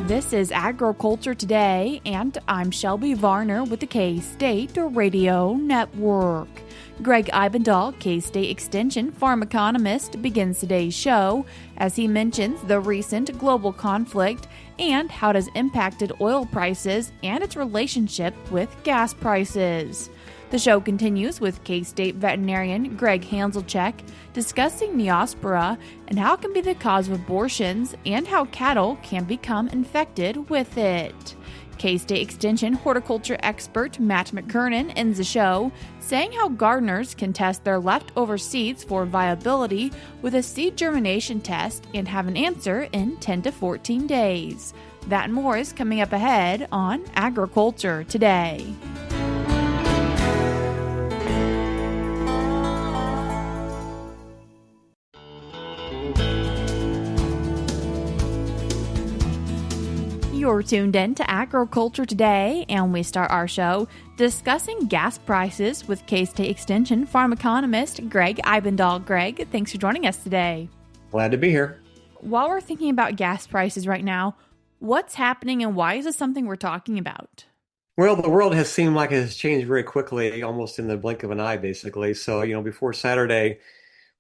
This is Agriculture Today, and I'm Shelby Varner with the K-State Radio Network. Gregg Ibendahl, K-State Extension farm economist, begins today's show as he mentions the recent global conflict and how it has impacted oil prices and its relationship with gas prices. The show continues with K-State veterinarian Gregg Hanzlicek discussing Neospora and how it can be the cause of abortions and how cattle can become infected with it. K-State Extension horticulture expert Matt McKernan ends the show saying how gardeners can test their leftover seeds for viability with a seed germination test and have an answer in 10 to 14 days. That and more is coming up ahead on Agriculture Today. You're tuned in to Agriculture Today, and we start our show discussing gas prices with K-State Extension farm economist Gregg Ibendahl. Gregg, thanks for joining us today. Glad to be here. While we're thinking about gas prices right now, what's happening and why is this something we're talking about? Well, the world has seemed like it has changed very quickly, almost in the blink of an eye, basically. So, before Saturday,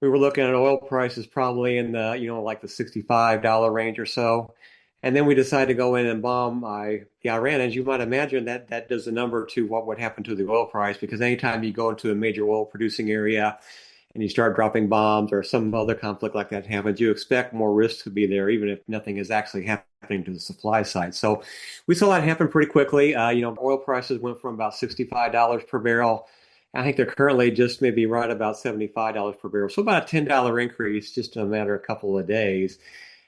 we were looking at oil prices probably in the, like the $65 range or so. And then we decided to go in and bomb Iran. As you might imagine, that does a number to what would happen to the oil price, because anytime you go into a major oil producing area and you start dropping bombs or some other conflict like that happens, you expect more risk to be there, even if nothing is actually happening to the supply side. So we saw that happen pretty quickly. Oil prices went from about $65 per barrel. I think they're currently just maybe right about $75 per barrel. So about a $10 increase just in a matter of a couple of days.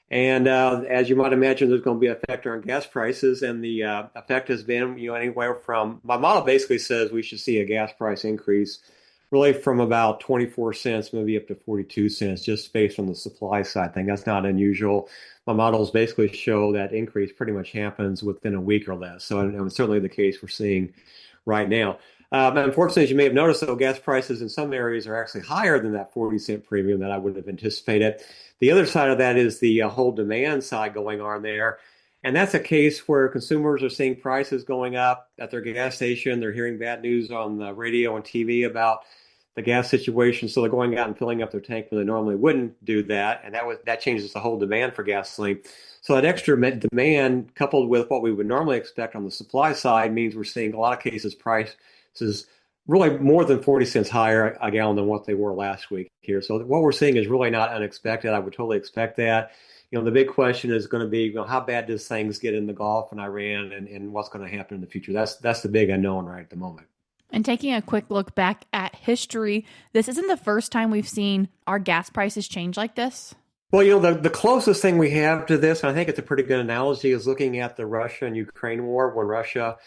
And as you might imagine, there's going to be an effect on gas prices. And the effect has been, anywhere from, my model basically says we should see a gas price increase really from about 24 cents, maybe up to 42 cents, just based on the supply side thing. That's not unusual. My models basically show that increase pretty much happens within a week or less. So it's certainly the case we're seeing right now. Unfortunately, as you may have noticed, though, gas prices in some areas are actually higher than that 40-cent premium that I would have anticipated. The other side of that is the whole demand side going on there. And that's a case where consumers are seeing prices going up at their gas station. They're hearing bad news on the radio and TV about the gas situation. So they're going out and filling up their tank when they normally wouldn't do that. And that changes the whole demand for gasoline. So that extra demand, coupled with what we would normally expect on the supply side, means we're seeing a lot of cases prices really more than 40 cents higher a gallon than what they were last week here. So what we're seeing is really not unexpected. I would totally expect that. The big question is going to be, how bad does things get in the Gulf and Iran, and what's going to happen in the future? That's the big unknown right at the moment. And taking a quick look back at history, this isn't the first time we've seen our gas prices change like this. Well, the closest thing we have to this, and I think it's a pretty good analogy, is looking at the Russia and Ukraine war. When Russia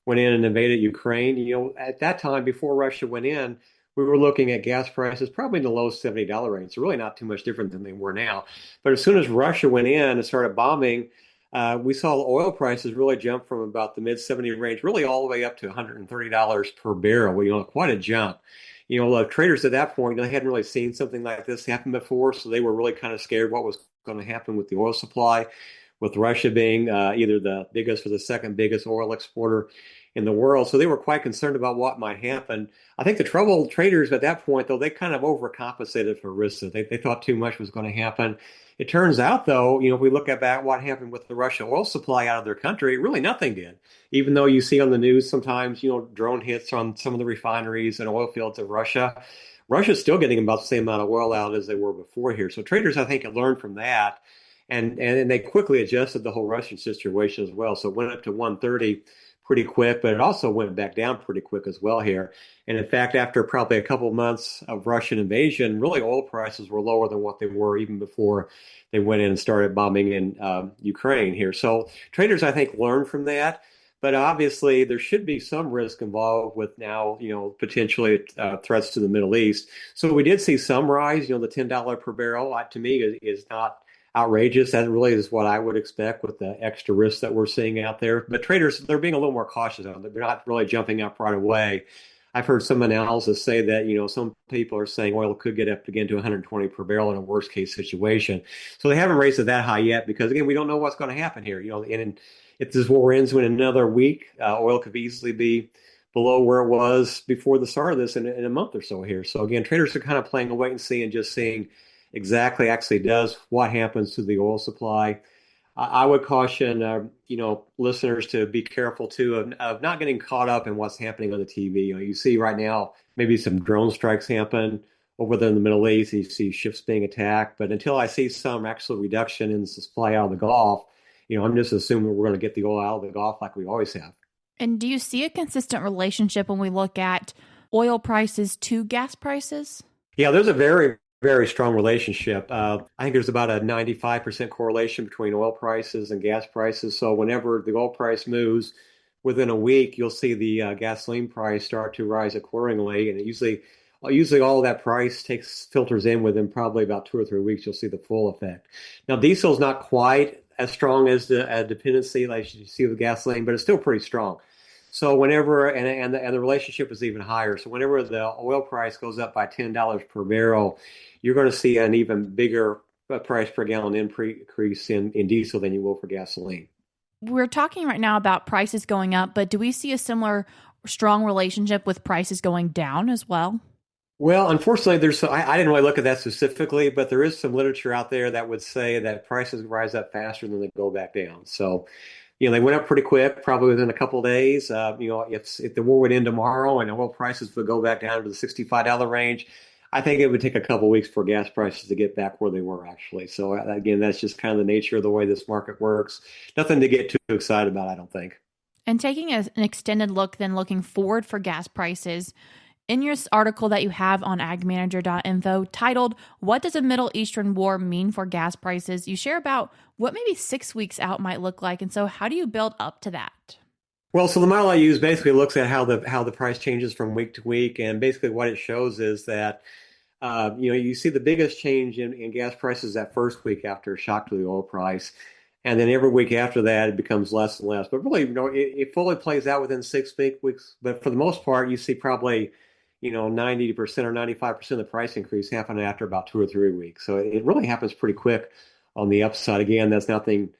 went in and invaded Ukraine, at that time, before Russia went in, we were looking at gas prices probably in the low $70 range. So really not too much different than they were now. But as soon as Russia went in and started bombing, we saw oil prices really jump from about the mid-70 range, really all the way up to $130 per barrel. Quite a jump. Traders at that point, they hadn't really seen something like this happen before, so they were really kind of scared what was going to happen with the oil supply, with Russia being either the biggest or the second biggest oil exporter in the world. So they were quite concerned about what might happen. I think the troubled traders at that point, though, they kind of overcompensated for risks. They thought too much was going to happen. It turns out, though, if we look at what happened with the Russia oil supply out of their country, really nothing did. Even though you see on the news sometimes, drone hits on some of the refineries and oil fields of Russia, Russia's still getting about the same amount of oil out as they were before here. So traders, I think, had learned from that. And they quickly adjusted the whole Russian situation as well. So it went up to 130 pretty quick, but it also went back down pretty quick as well here. And in fact, after probably a couple of months of Russian invasion, really oil prices were lower than what they were even before they went in and started bombing in Ukraine here. So traders, I think, learned from that. But obviously, there should be some risk involved with now, potentially threats to the Middle East. So we did see some rise. The $10 per barrel, to me, is not outrageous. That really is what I would expect with the extra risks that we're seeing out there. But traders, they're being a little more cautious on it. They're not really jumping up right away. I've heard some analysis say that, some people are saying oil could get up again to 120 per barrel in a worst case situation. So they haven't raised it that high yet because, again, we don't know what's going to happen here. And if this war ends in another week, oil could easily be below where it was before the start of this in a month or so here. So again, traders are kind of playing a wait and see and just seeing exactly actually does what happens to the oil supply. I would caution, listeners to be careful too of not getting caught up in what's happening on the TV. You see right now maybe some drone strikes happen over there in the Middle East. You see ships being attacked, but until I see some actual reduction in the supply out of the Gulf, I'm just assuming we're going to get the oil out of the Gulf like we always have. And do you see a consistent relationship when we look at oil prices to gas prices? Yeah, there's a very, very strong relationship. I think there's about a 95% correlation between oil prices and gas prices. So whenever the oil price moves within a week, you'll see the gasoline price start to rise accordingly. And usually all of that price filters in within probably about 2 or 3 weeks. You'll see the full effect. Now, diesel is not quite as strong as the dependency like you see with gasoline, but it's still pretty strong. So whenever, and the relationship is even higher. So whenever the oil price goes up by $10 per barrel, you're going to see an even bigger price per gallon increase in diesel than you will for gasoline. We're talking right now about prices going up, but do we see a similar strong relationship with prices going down as well? Well, unfortunately, I didn't really look at that specifically, but there is some literature out there that would say that prices rise up faster than they go back down. So, they went up pretty quick, probably within a couple of days. If the war would end tomorrow and oil prices would go back down to the $65 range, I think it would take a couple of weeks for gas prices to get back where they were actually. So again, that's just kind of the nature of the way this market works. Nothing to get too excited about, I don't think. And taking an extended look, then looking forward for gas prices, in your article that you have on agmanager.info titled, "What Does a Middle Eastern War Mean for Gas Prices?" you share about what maybe 6 weeks out might look like. And so how do you build up to that? Well, so the model I use basically looks at how the price changes from week to week. And basically what it shows is that, you see the biggest change in gas prices that first week after a shock to the oil price. And then every week after that, it becomes less and less. But really, it fully plays out within 6 weeks. But for the most part, you see probably 90% or 95% of the price increase happen after about 2 or 3 weeks. So it really happens pretty quick on the upside. Again, that's nothing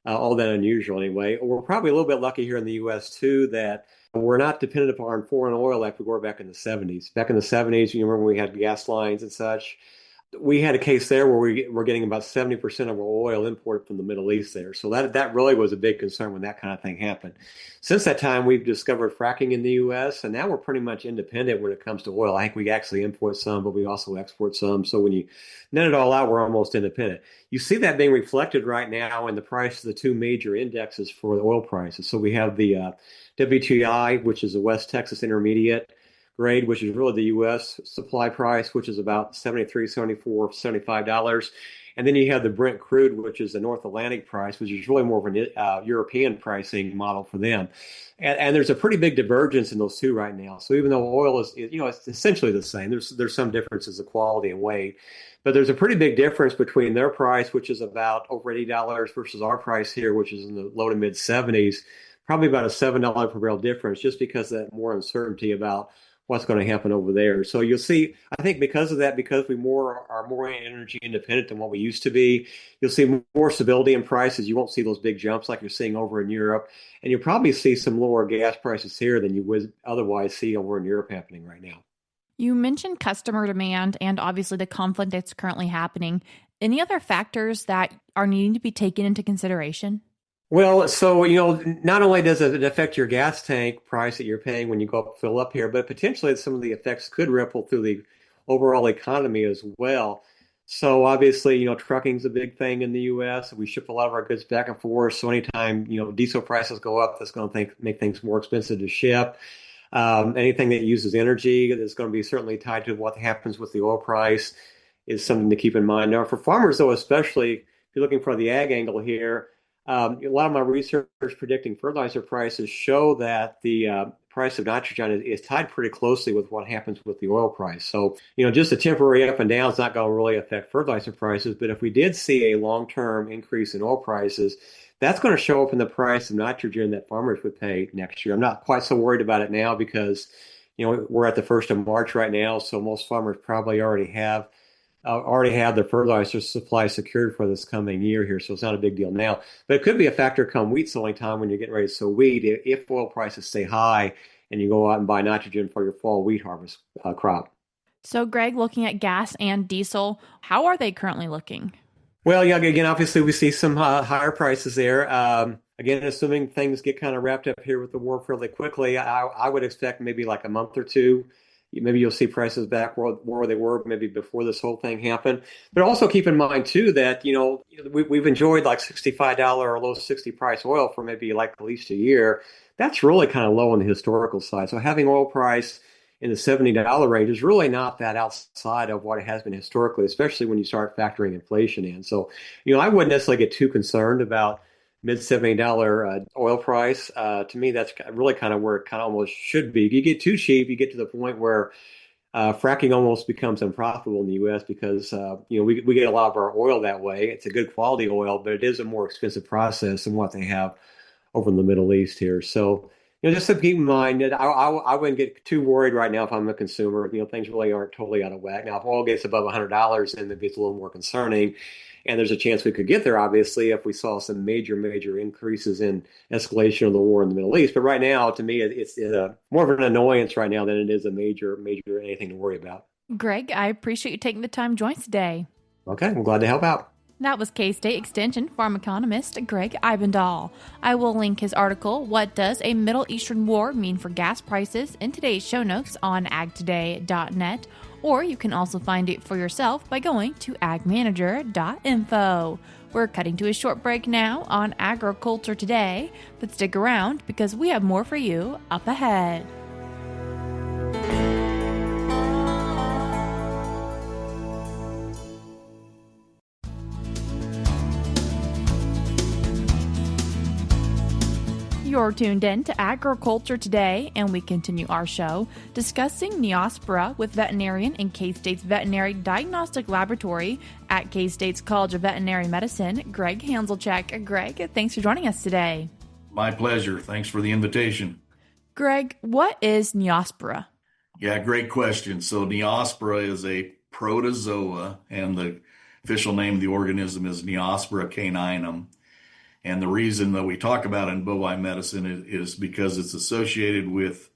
all that unusual anyway. We're probably a little bit lucky here in the U.S. too that we're not dependent upon foreign oil like we were back in the 70s. Back in the 70s, you remember when we had gas lines and such. We had a case there where we were getting about 70% of our oil imported from the Middle East there. So that really was a big concern when that kind of thing happened. Since that time, we've discovered fracking in the U.S., and now we're pretty much independent when it comes to oil. I think we actually import some, but we also export some. So when you net it all out, we're almost independent. You see that being reflected right now in the price of the two major indexes for the oil prices. So we have the WTI, which is the West Texas Intermediate grade, which is really the U.S. supply price, which is about $73, $74, $75. And then you have the Brent Crude, which is the North Atlantic price, which is really more of a European pricing model for them. And there's a pretty big divergence in those two right now. So even though oil is it's essentially the same, there's some differences of quality and weight. But there's a pretty big difference between their price, which is about over $80 versus our price here, which is in the low to mid 70s, probably about a $7 per barrel difference, just because of that more uncertainty about what's going to happen over there. So you'll see, I think because of that, because we are more energy independent than what we used to be, you'll see more stability in prices. You won't see those big jumps like you're seeing over in Europe. And you'll probably see some lower gas prices here than you would otherwise see over in Europe happening right now. You mentioned customer demand and obviously the conflict that's currently happening. Any other factors that are needing to be taken into consideration? Well, so, not only does it affect your gas tank price that you're paying when you go fill up here, but potentially some of the effects could ripple through the overall economy as well. So obviously, trucking's a big thing in the U.S. We ship a lot of our goods back and forth. So anytime, diesel prices go up, that's going to make things more expensive to ship. Anything that uses energy that's going to be certainly tied to what happens with the oil price is something to keep in mind. Now, for farmers, though, especially if you're looking for the ag angle here, a lot of my research predicting fertilizer prices show that the price of nitrogen is tied pretty closely with what happens with the oil price. So, just a temporary up and down is not going to really affect fertilizer prices. But if we did see a long-term increase in oil prices, that's going to show up in the price of nitrogen that farmers would pay next year. I'm not quite so worried about it now because, we're at the 1st of March right now, so most farmers probably already have their fertilizer supply secured for this coming year here, so it's not a big deal now. But it could be a factor come wheat sowing time when you're getting ready to sow wheat if oil prices stay high and you go out and buy nitrogen for your fall wheat harvest crop. So, Greg, looking at gas and diesel, how are they currently looking? Well, yeah, again, obviously we see some higher prices there. Again, assuming things get kind of wrapped up here with the war fairly quickly, I would expect maybe like a month or two. Maybe you'll see prices back where they were maybe before this whole thing happened. But also keep in mind too that we've enjoyed like $65 or low 60 price oil for maybe like at least a year. That's really kind of low on the historical side. So having oil price in the $70 range is really not that outside of what it has been historically, especially when you start factoring inflation in. So, I wouldn't necessarily get too concerned about mid $70 oil price. To me, that's really kind of where it kind of almost should be. If you get too cheap, you get to the point where fracking almost becomes unprofitable in the U.S. because we get a lot of our oil that way. It's a good quality oil, but it is a more expensive process than what they have over in the Middle East here. So, just to keep in mind that I wouldn't get too worried right now if I'm a consumer. Things really aren't totally out of whack. Now, if oil gets above $100, then maybe it's a little more concerning. And there's a chance we could get there, obviously, if we saw some major increases in escalation of the war in the Middle East. But right now, to me, it's more of an annoyance right now than it is a major anything to worry about. Greg, I appreciate you taking the time to join us today. Okay, I'm glad to help out. That was K-State Extension farm economist Gregg Ibendahl. I will link his article, What Does a Middle Eastern War Mean for Gas Prices, in today's show notes on agtoday.net, or you can also find it for yourself by going to agmanager.info. We're cutting to a short break now on Agriculture Today, but stick around because we have more for you up ahead. You're tuned in to Agriculture Today, and we continue our show discussing Neospora with veterinarian in K-State's Veterinary Diagnostic Laboratory at K-State's College of Veterinary Medicine, Gregg Hanzlicek. Greg, thanks for joining us today. My pleasure. Thanks for the invitation. Greg, what is Neospora? Yeah, great question. So Neospora is a protozoa, and the official name of the organism is Neospora caninum. And the reason that we talk about it in bovine medicine is because it's associated with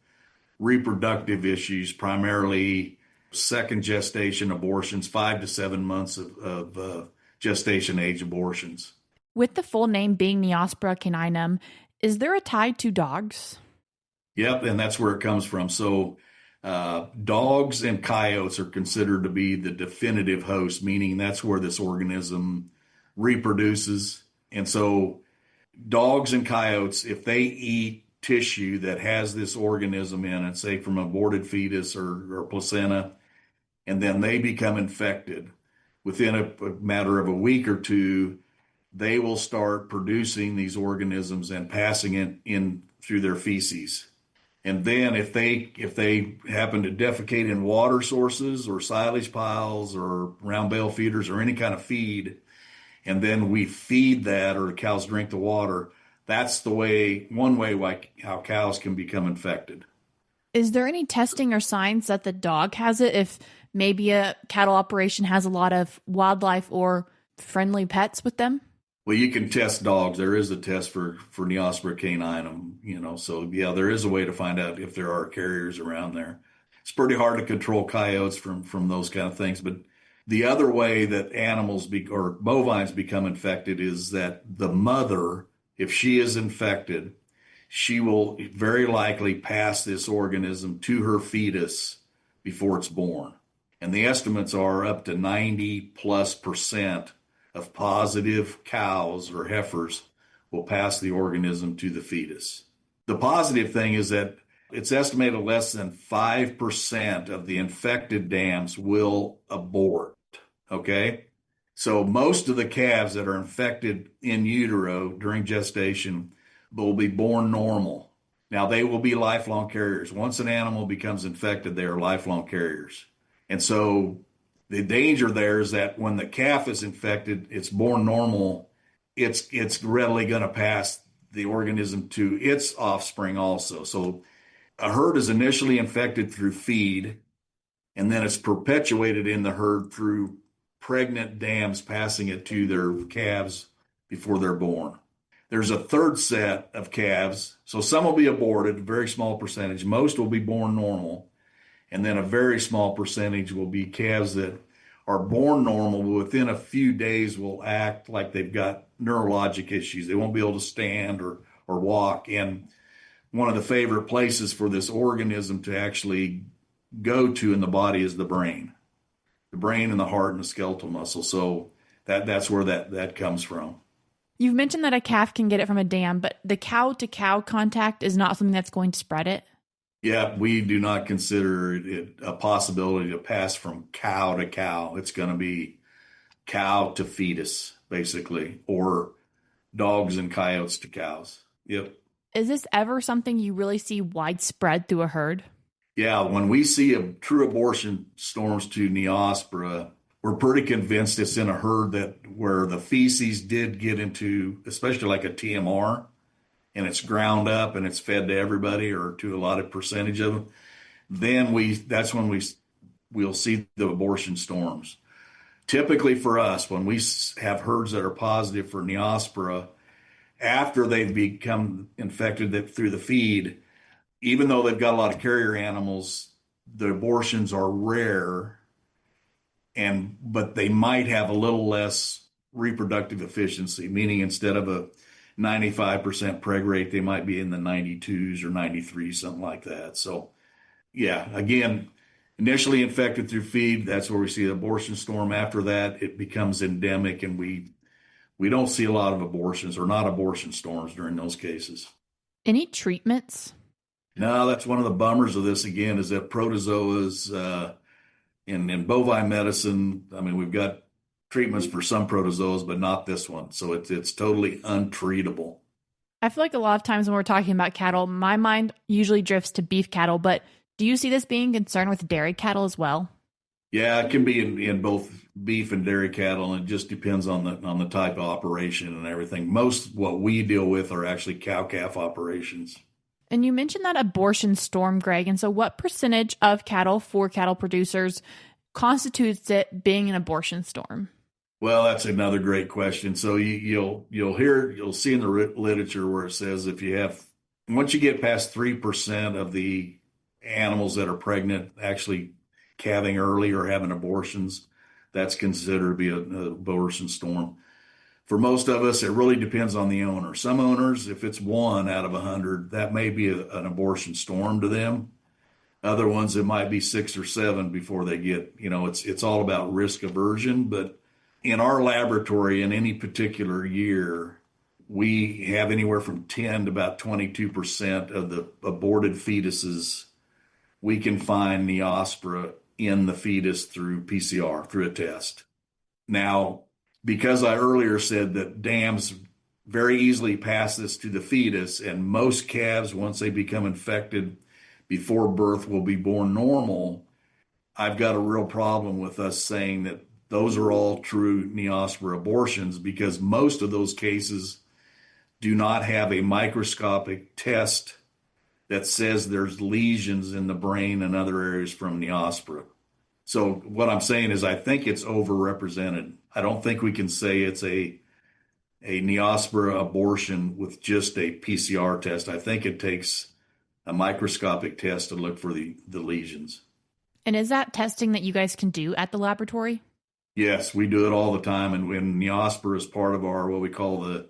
reproductive issues, primarily second gestation abortions, 5 to 7 months of gestation age abortions. With the full name being Neospora caninum, is there a tie to dogs? Yep, and that's where it comes from. So dogs and coyotes are considered to be the definitive host, meaning that's where this organism reproduces. And so dogs and coyotes, if they eat tissue that has this organism in it, say from aborted fetus or placenta, and then they become infected, within a matter of a week or two, they will start producing these organisms and passing it in through their feces. And then if they happen to defecate in water sources or silage piles or round bale feeders or any kind of feed, and then we feed that, or the cows drink the water, that's one way how cows can become infected. Is there any testing or signs that the dog has it if maybe a cattle operation has a lot of wildlife or friendly pets with them? Well, you can test dogs. There is a test for Neospora caninum, so yeah, there is a way to find out if there are carriers around there. It's pretty hard to control coyotes from those kind of things, but the other way that animals or bovines become infected is that the mother, if she is infected, she will very likely pass this organism to her fetus before it's born. And the estimates are up to 90+% of positive cows or heifers will pass the organism to the fetus. The positive thing is that it's estimated less than 5% of the infected dams will abort. Okay? So most of the calves that are infected in utero during gestation will be born normal. Now, they will be lifelong carriers. Once an animal becomes infected, they are lifelong carriers. And so the danger there is that when the calf is infected, it's born normal, it's readily going to pass the organism to its offspring also. So A herd is initially infected through feed, and then it's perpetuated in the herd through pregnant dams passing it to their calves before they're born. There's a third set of calves, so some will be aborted, a very small percentage. Most will be born normal, and then a very small percentage will be calves that are born normal, but within a few days will act like they've got neurologic issues. They won't be able to stand or walk. And one of the favorite places for this organism to actually go to in the body is the brain and the heart and the skeletal muscle. So that's where that comes from. You've mentioned that a calf can get it from a dam, but the cow-to-cow contact is not something that's going to spread it? Yeah, we do not consider it a possibility to pass from cow to cow. It's going to be cow to fetus, basically, or dogs and coyotes to cows. Yep. Is this ever something you really see widespread through a herd? Yeah, when we see a true abortion storms to Neospora, we're pretty convinced it's in a herd where the feces did get into, especially like a TMR, and it's ground up and it's fed to everybody or to a lot of percentage of them. Then that's when we'll see the abortion storms. Typically for us, when we have herds that are positive for Neospora, after they've become infected through the feed, even though they've got a lot of carrier animals, the abortions are rare, but they might have a little less reproductive efficiency, meaning instead of a 95% preg rate, they might be in the 92s or 93, something like that. So yeah, again, initially infected through feed, that's where we see the abortion storm. After that, it becomes endemic, and we don't see a lot of abortions or not abortion storms during those cases. Any treatments? No, that's one of the bummers of this, again, is that protozoas in bovine medicine, I mean, we've got treatments for some protozoas, but not this one. So it's totally untreatable. I feel like a lot of times when we're talking about cattle, my mind usually drifts to beef cattle, but do you see this being concerned with dairy cattle as well? Yeah, it can be in both beef and dairy cattle, and it just depends on the type of operation and everything. Most what we deal with are actually cow-calf operations. And you mentioned that abortion storm, Greg. And so what percentage of cattle for cattle producers constitutes it being an abortion storm? Well, that's another great question. So you'll see in the literature where it says once you get past 3% of the animals that are pregnant actually calving early or having abortions, that's considered to be an abortion storm. For most of us, it really depends on the owner. Some owners, if it's 1 out of 100, that may be an abortion storm to them. Other ones, it might be 6 or 7 before they get, it's all about risk aversion. But in our laboratory, in any particular year, we have anywhere from 10 to about 22% of the aborted fetuses. We can find Neospora in the fetus through PCR, through a test. Now, because I earlier said that dams very easily pass this to the fetus, and most calves, once they become infected before birth, will be born normal, I've got a real problem with us saying that those are all true Neospora abortions, because most of those cases do not have a microscopic test that says there's lesions in the brain and other areas from Neospora. So what I'm saying is I think it's overrepresented. I don't think we can say it's a Neospora abortion with just a PCR test. I think it takes a microscopic test to look for the lesions. And is that testing that you guys can do at the laboratory? Yes, we do it all the time. And when Neospora is part of our, what we call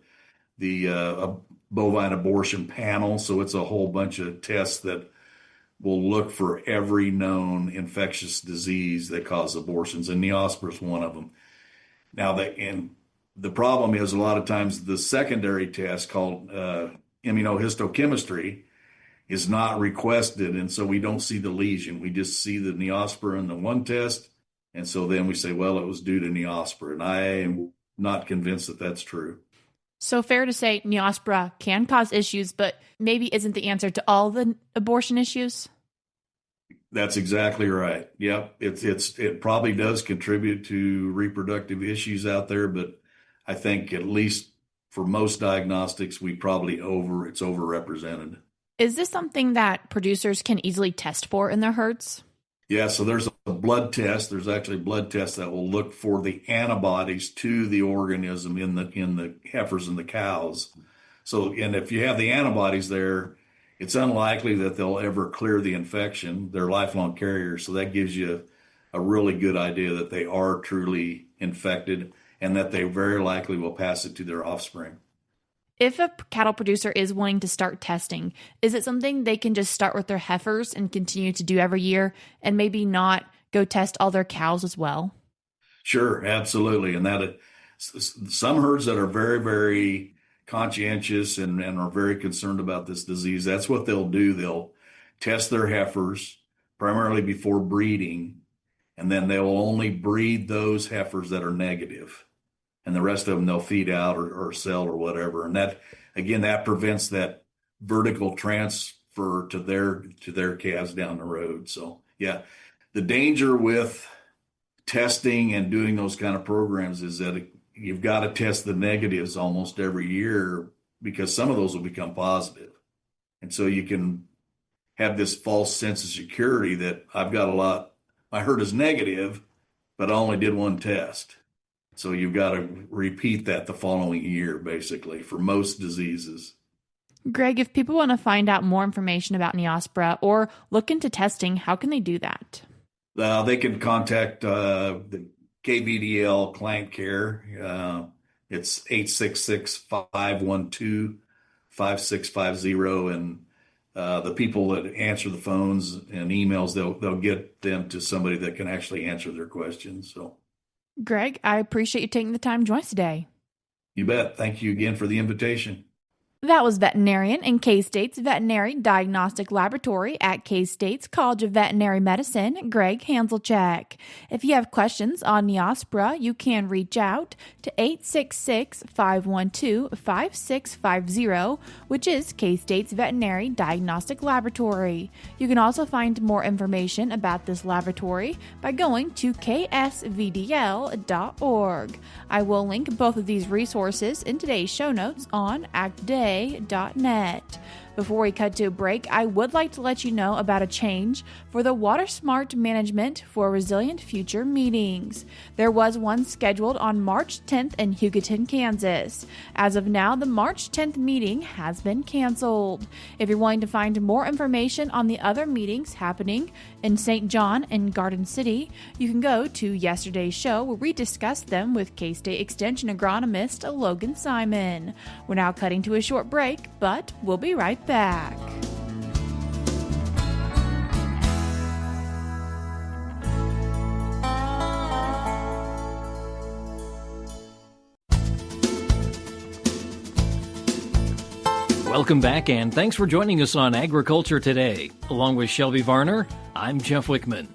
the bovine abortion panel. So it's a whole bunch of tests that will look for every known infectious disease that causes abortions, and Neospora is one of them. Now, the problem is a lot of times the secondary test called immunohistochemistry is not requested, and so we don't see the lesion. We just see the Neospora in the one test, and so then we say, well, it was due to Neospora, and I am not convinced that that's true. So fair to say Neospora can cause issues, but maybe isn't the answer to all the abortion issues? That's exactly right. Yep. It probably does contribute to reproductive issues out there, but I think at least for most diagnostics, it's overrepresented. Is this something that producers can easily test for in their herds? Yeah, so there's a blood test. There's actually a blood test that will look for the antibodies to the organism in the heifers and the cows. So, and if you have the antibodies there, it's unlikely that they'll ever clear the infection. They're lifelong carriers, so that gives you a really good idea that they are truly infected and that they very likely will pass it to their offspring. If a cattle producer is wanting to start testing, is it something they can just start with their heifers and continue to do every year and maybe not go test all their cows as well? Sure, absolutely. And that some herds that are very, very conscientious and are very concerned about this disease, that's what they'll do. They'll test their heifers primarily before breeding, and then they'll only breed those heifers that are negative. And the rest of them they'll feed out or sell or whatever. And that, again, that prevents that vertical transfer to their calves down the road. So yeah, the danger with testing and doing those kind of programs is that you've got to test the negatives almost every year because some of those will become positive. And so you can have this false sense of security that I've got my herd is negative, but I only did one test. So you've got to repeat that the following year, basically, for most diseases. Gregg, if people want to find out more information about Neospora or look into testing, how can they do that? They can contact the KVDL Client Care. It's 866-512-5650. And the people that answer the phones and emails, they'll get them to somebody that can actually answer their questions. So, Gregg, I appreciate you taking the time to join us today. You bet. Thank you again for the invitation. That was veterinarian in K-State's Veterinary Diagnostic Laboratory at K-State's College of Veterinary Medicine, Gregg Hanzlicek. If you have questions on Neospora, you can reach out to 866-512-5650, which is K-State's Veterinary Diagnostic Laboratory. You can also find more information about this laboratory by going to ksvdl.org. I will link both of these resources in today's show notes on AgToday.net. Before we cut to a break, I would like to let you know about a change for the Water Smart Management for Resilient Future meetings. There was one scheduled on March 10th in Hugoton, Kansas. As of now, the March 10th meeting has been canceled. If you're wanting to find more information on the other meetings happening in St. John and Garden City, you can go to yesterday's show where we discussed them with K-State Extension agronomist Logan Simon. We're now cutting to a short break, but we'll be right back. Welcome back, and thanks for joining us on Agriculture Today. Along with Shelby Varner, I'm Jeff Wickman.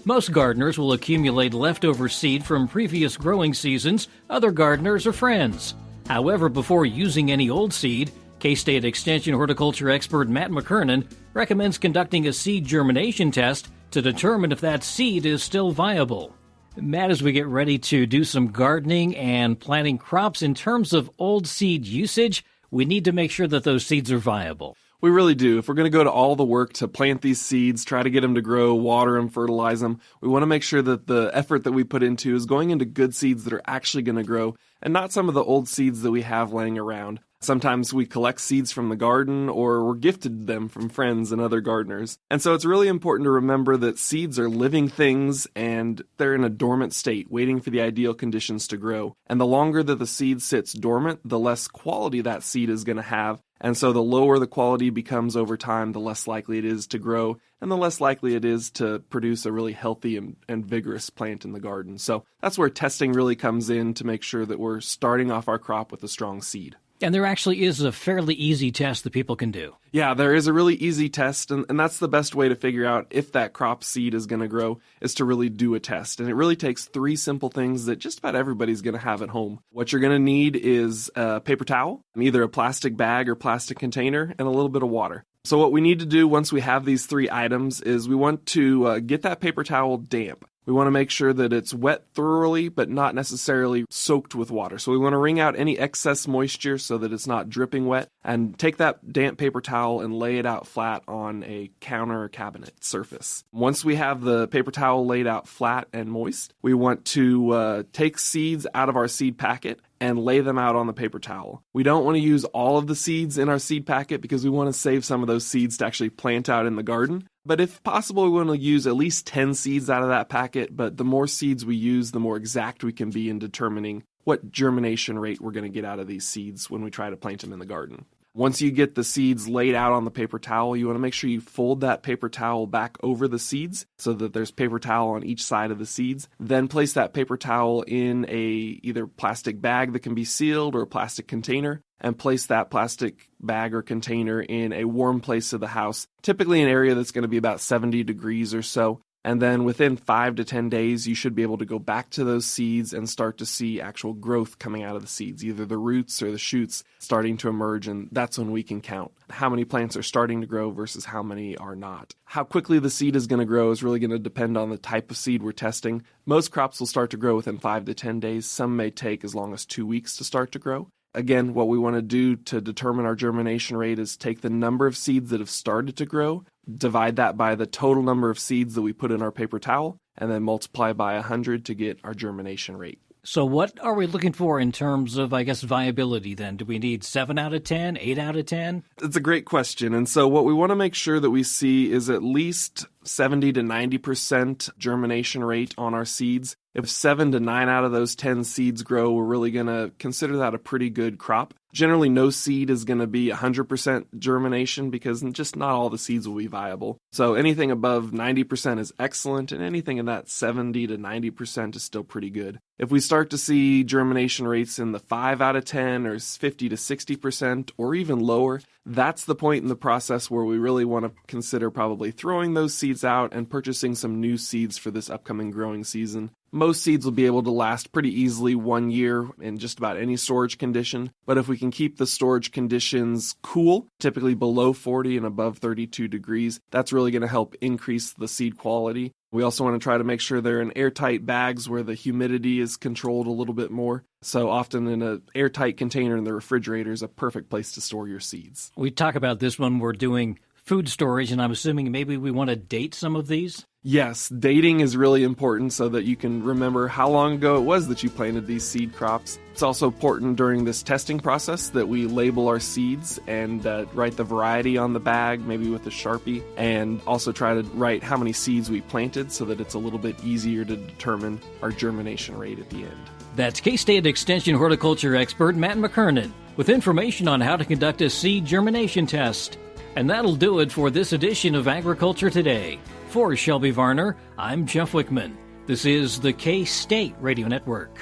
Most gardeners will accumulate leftover seed from previous growing seasons. Other gardeners are friends. However, before using any old seed, K-State Extension horticulture expert Matt McKernan recommends conducting a seed germination test to determine if that seed is still viable. Matt, as we get ready to do some gardening and planting crops, in terms of old seed usage, we need to make sure that those seeds are viable. We really do. If we're going to go to all the work to plant these seeds, try to get them to grow, water them, fertilize them, we want to make sure that the effort that we put into is going into good seeds that are actually going to grow and not some of the old seeds that we have laying around. Sometimes we collect seeds from the garden or we're gifted them from friends and other gardeners. And so it's really important to remember that seeds are living things and they're in a dormant state, waiting for the ideal conditions to grow. And the longer that the seed sits dormant, the less quality that seed is going to have. And so the lower the quality becomes over time, the less likely it is to grow, and the less likely it is to produce a really healthy and vigorous plant in the garden. So that's where testing really comes in to make sure that we're starting off our crop with a strong seed. And there actually is a fairly easy test that people can do. Yeah, there is a really easy test, and that's the best way to figure out if that crop seed is going to grow, is to really do a test. And it really takes 3 simple things that just about everybody's going to have at home. What you're going to need is a paper towel, and either a plastic bag or plastic container, and a little bit of water. So what we need to do once we have these 3 items is we want to get that paper towel damp. We want to make sure that it's wet thoroughly, but not necessarily soaked with water. So we want to wring out any excess moisture so that it's not dripping wet, and take that damp paper towel and lay it out flat on a counter or cabinet surface. Once we have the paper towel laid out flat and moist, we want to take seeds out of our seed packet and lay them out on the paper towel. We don't want to use all of the seeds in our seed packet because we want to save some of those seeds to actually plant out in the garden. But if possible, we want to use at least 10 seeds out of that packet, but the more seeds we use, the more exact we can be in determining what germination rate we're going to get out of these seeds when we try to plant them in the garden. Once you get the seeds laid out on the paper towel, you want to make sure you fold that paper towel back over the seeds so that there's paper towel on each side of the seeds. Then place that paper towel in a either plastic bag that can be sealed or a plastic container, and place that plastic bag or container in a warm place of the house, typically an area that's going to be about 70 degrees or so. And then within 5 to 10 days, you should be able to go back to those seeds and start to see actual growth coming out of the seeds, either the roots or the shoots starting to emerge. And that's when we can count how many plants are starting to grow versus how many are not. How quickly the seed is going to grow is really going to depend on the type of seed we're testing. Most crops will start to grow within 5 to 10 days. Some may take as long as 2 weeks to start to grow. Again, what we want to do to determine our germination rate is take the number of seeds that have started to grow, divide that by the total number of seeds that we put in our paper towel, and then multiply by 100 to get our germination rate. So what are we looking for in terms of, viability then? Do we need 7 out of 10, 8 out of 10? It's a great question. And so what we want to make sure that we see is at least 70 to 90% germination rate on our seeds. If 7 to 9 out of those 10 seeds grow, we're really going to consider that a pretty good crop. Generally, no seed is going to be 100% germination because just not all the seeds will be viable. So anything above 90% is excellent, and anything in that 70 to 90% is still pretty good. If we start to see germination rates in the 5 out of 10 or 50 to 60% or even lower, that's the point in the process where we really want to consider probably throwing those seeds out and purchasing some new seeds for this upcoming growing season. Most seeds will be able to last pretty easily 1 year in just about any storage condition, but if we can keep the storage conditions cool, typically below 40 and above 32 degrees, that's really going to help increase the seed quality. We also want to try to make sure they're in airtight bags where the humidity is controlled a little bit more. So often in an airtight container in the refrigerator is a perfect place to store your seeds. We talk about this when we're doing food storage, and I'm assuming maybe we want to date some of these? Yes, dating is really important so that you can remember how long ago it was that you planted these seed crops. It's also important during this testing process that we label our seeds and write the variety on the bag, maybe with a Sharpie, and also try to write how many seeds we planted so that it's a little bit easier to determine our germination rate at the end. That's K-State Extension horticulture expert Matt McKernan with information on how to conduct a seed germination test. And that'll do it for this edition of Agriculture Today. For Shelby Varner, I'm Jeff Wickman. This is the K-State Radio Network.